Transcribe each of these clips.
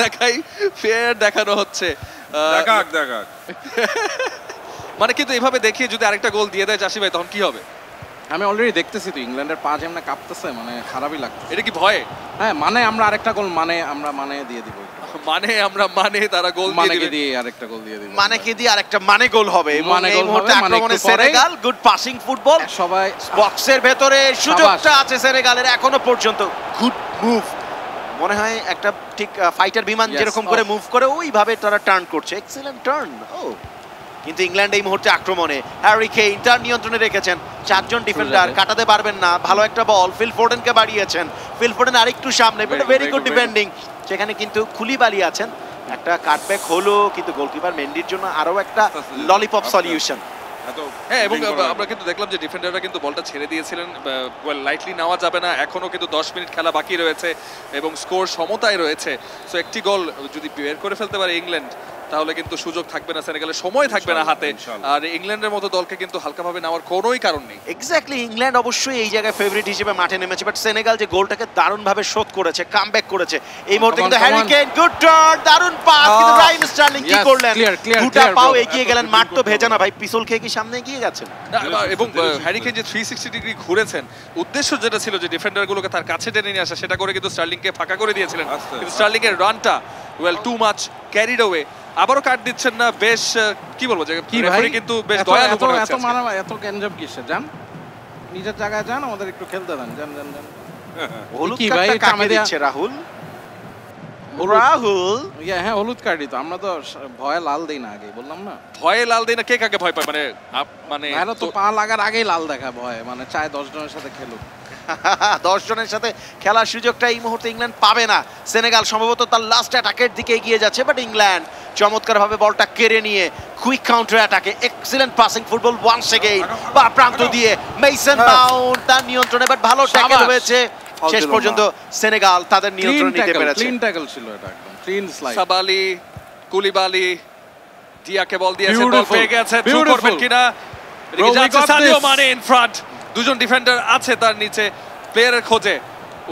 দেখাই ফেয়ার দেখানো হচ্ছে মানে কিন্তু এভাবে দেখিয়ে যদি আরেকটা গোল দিয়ে দেয় চাষি ভাই তখন কি হবে? আমি অলরেডি দেখতেছি তো ইংল্যান্ডের পা যেমন কাঁপতেছে, মানে খারাপই লাগছে। এটা কি ভয়? হ্যাঁ, মানে আমরা আরেকটা গোল আমরা দিয়ে দিব। তারা গোল দিয়ে আরেকটা গোল দিয়ে দিব। দিয়ে আরেকটা গোল হবে। এই মুহূর্তে আক্রমণে সেনেগাল, গুড পাসিং ফুটবল, সবাই বক্সের ভেতরে সুযোগটা আছে সেনেগালের এখনো পর্যন্ত। গুড মুভ, মনে হয় একটা ঠিক ফাইটার বিমান যেরকম করে মুভ করে ওইভাবে তারা টার্ন করছে। Excellent turn. কিন্তু ইংল্যান্ড এই মুহূর্তে আক্রমণে হ্যারি কেইন তার নিয়ন্ত্রণে রেখেছেন। চারজন ডিফেন্ডার কাটাতে পারবেন না। ভালো একটা বল ফিল ফোর্ডেনকে বাড়িয়েছেন। ফিল ফোর্ডেন আরেকটু সামনে, ভেরি গুড ডিফেন্ডিং। সেখানে কিন্তু খুলিবালি আছেন। একটা কাটব্যাক হলো, কিন্তু গোলকিপার মেন্ডির জন্য আরো একটা ললিপপ সলিউশন। হ্যাঁ, এবং আমরা কিন্তু দেখলাম যে ডিফেন্ডাররা কিন্তু বলটা ছেড়ে দিয়েছিলেন। লাইটলি নেওয়া যাবে না, এখনো কিন্তু 10 মিনিট খেলা বাকি রয়েছে এবং স্কোর সমতায় রয়েছে। সো একটি গোল যদি বের করে ফেলতে পারে ইংল্যান্ড তাহলে কিন্তু সুযোগ থাকবে না সেনেগালের, সময় থাকবে না হাতে। আর ইংল্যান্ডের মতো দলকে কিন্তু হালকাভাবে নেওয়ার কোনোই কারণ নেই। এক্স্যাক্টলি, ইংল্যান্ড অবশ্যই এই জায়গায় ফেভারিট হিসেবে মাঠে নেমেছে, বাট সেনেগাল যে গোলটাকে দারুণভাবে শোধ করেছে, কামব্যাক করেছে। এই মুহূর্তে কিন্তু হ্যারি কেইন, গুড টার্ন, দারুণ পাস, কিন্তু রাইম স্টার্লিং কি করলেন? দুটা পাও এগিয়ে গেলেন। মাঠ তো ভেজা না ভাই, পিছল খেয়ে কি সামনে এগিয়ে গেছেন? এবং হ্যারি কেইন যে 360 ডিগ্রি ঘুরেছেন, উদ্দেশ্য যেটা ছিল যে ডিফেন্ডারগুলোকে তার কাছে টেনে নিয়ে আসা, সেটা করে কিন্তু স্টার্লিংকে ফাঁকা করে দিয়েছিলেন। কিন্তু স্টার্লিং এর রানটা টু মাচ ক্যারিড অ্যাওয়ে। আবারও কাট দিচ্ছেন না, বেশ কি বলবো যে রেফারি কিন্তু বেশ দয়ালু মনে হচ্ছে। এত গ্যাঞ্জাম কিসে? যান নিজের জায়গায় যান, আমাদের একটু খেলতে দেন। যান। হলুদ কার্ডটা কাকে দিচ্ছে রাহুল? হ্যাঁ, হলুদ কার্ডই তো। আমরা তো ভয়ে লাল দেই না, আগে বললাম না। ভয়ে লাল দেই না? কে কাকে ভয় পায়? মানে তো পা লাগার আগেই লাল দেখা ভয়, মানে চায় 10 জনের সাথে খেলুক। 10 জনের সাথে খেলার সুযোগটা এই মুহূর্তে ইংল্যান্ড পাবে না। সেনেগাল সম্ভবত তার লাস্ট অ্যাটাকের দিকে এগিয়ে যাচ্ছে, বাট ইংল্যান্ড চমৎকারভাবে বলটা কেড়ে নিয়ে কুইক কাউন্টার অ্যাটাকে excellent passing football once again, বা প্রান্ত দিয়ে মেসন মাউন্ট তার নিয়ন্ত্রণে, বাট ভালো ট্যাকেল হয়েছে। শেষ পর্যন্ত সেনেগাল তাদের নিয়ন্ত্রণ নিতে পেরেছে। ক্লিন ট্যাকল ছিল এটা, একদম ক্লিন স্লাইড। সাবালি, কুলিবালি, ডিয়াকে বল দিয়েছে, বল পেয়ে গেছে, থ্রু করবেন কিনা? এদিকে যাচ্ছে সাদিও মানে ইন ফ্রন্ট, দুজন ডিফেন্ডার আছে তার নিচে, প্লেয়ারের খোঁজে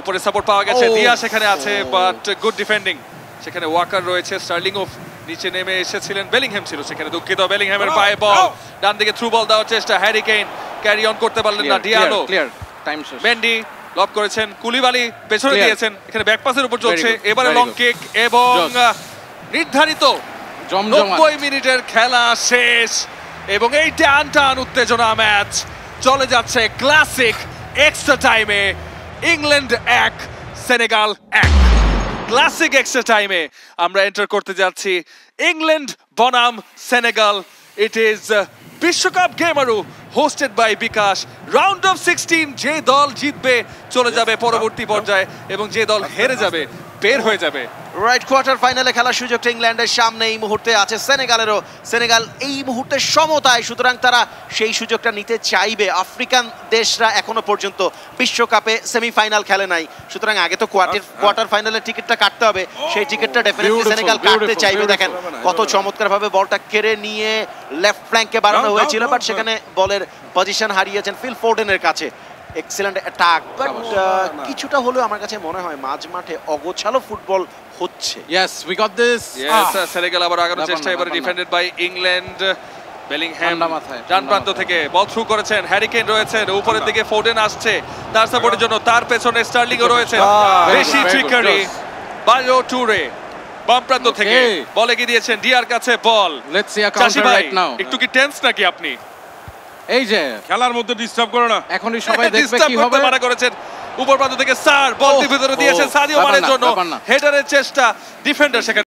উপরে সাপোর্ট পাওয়া গেছে। দিয়া সেখানে আছে, বাট গুড ডিফেন্ডিং। সেখানে ওয়াকার রয়েছে, স্টার্লিং অফ নিচে নেমে এসেছিলেন, বেলিংহ্যাম ছিল সেখানে, দুঃখিত। বেলিংহ্যামের পায়ে বল, ডান দিকে থ্রু বল দেওয়ার চেষ্টা, হ্যারি কেইন ক্যারি অন করতে পারলেন না। ডিয়ালো, টাইম শেষ। মেন্ডি লব করেছেন, কুলিবালি পেছনে দিয়েছেন, এখানে ব্যাক পাসের উপর চলছে। এবারে লং কিক এবং নির্ধারিত 90 মিনিটের খেলা শেষ এবং এই টান উত্তেজনা ম্যাচ চলে যাচ্ছে ক্লাসিক এক্সট্রা টাইমে। England 1, Senegal 1। ক্লাসিক এক্সট্রা টাইমে আমরা এন্টার করতে যাচ্ছি। ইংল্যান্ড বনাম সেনেগাল। ইট ইজ বিশ্বকাপ গেমারু hosted by bKash. Round of 16, যে দল জিতবে চলে যাবে পরবর্তী পর্যায়ে এবং যে দল হেরে যাবে বের হয়ে যাবে। রাইট, কোয়ার্টার ফাইনালে খেলার সুযোগটা ইংল্যান্ডের সামনে এই মুহূর্তে আছে সেনেগালেরও। সেনেগাল এই মুহূর্তে সমতায়, সুতরাং তারা সেই সুযোগটা নিতে চাইবে। আফ্রিকান দেশরা এখনো পর্যন্ত বিশ্বকাপে সেমিফাইনাল খেলে নাই, সুতরাং আগে তো কোয়ার্টার ফাইনালের টিকিটটা কাটতে হবে। সেই টিকিটটা ডেফিনেটলি সেনেগাল কাটতে চাইবে। দেখেন কত চমৎকারভাবে বলটা কেড়ে নিয়ে লেফট ফ্ল্যাঙ্কে বাড়ানো হয়েছিল, বাট সেখানে বলের পজিশন হারিয়েছেন ফিল ফোর্ডেনের কাছে। এক্সিলেন্ট অ্যাটাক, বাট কিছুটা হলেও আমার কাছে মনে হয় মাঝ মাঠে অগোছালো ফুটবল হচ্ছে। Yes, we got this. Senegal আবার আগানোর চেষ্টা, এবারে ডিফেন্ডেড বাই ইংল্যান্ড। বেলিংহ্যাম ডান প্রান্ত থেকে বল থ্রু করেছেন, হ্যারি কেইন রয়েছেন, উপরের দিকে ফোর্ডেন আসছে তার সাপোর্টের জন্য, তার পেছনে স্টার্লিংও রয়েছেন। বেশি ট্রিকারি, বায়ো টুরে বাম প্রান্ত থেকে বল এগিয়ে দিয়েছেন, ডিয়ার কাছে বল। Let's see a counter right now. একটু কি টেন্স নাকি আপনি? এই যে খেলার মধ্যে ডিস্টার্ব করো না, এখনই সবাই দেখবে কি হবে। মানা করেছেন উপর প্রান্ত থেকে, স্যার বলটি ভিতরে দিয়েছেন সাদিও মানের জন্য, হেডারের চেষ্টা, ডিফেন্ডার সেখানে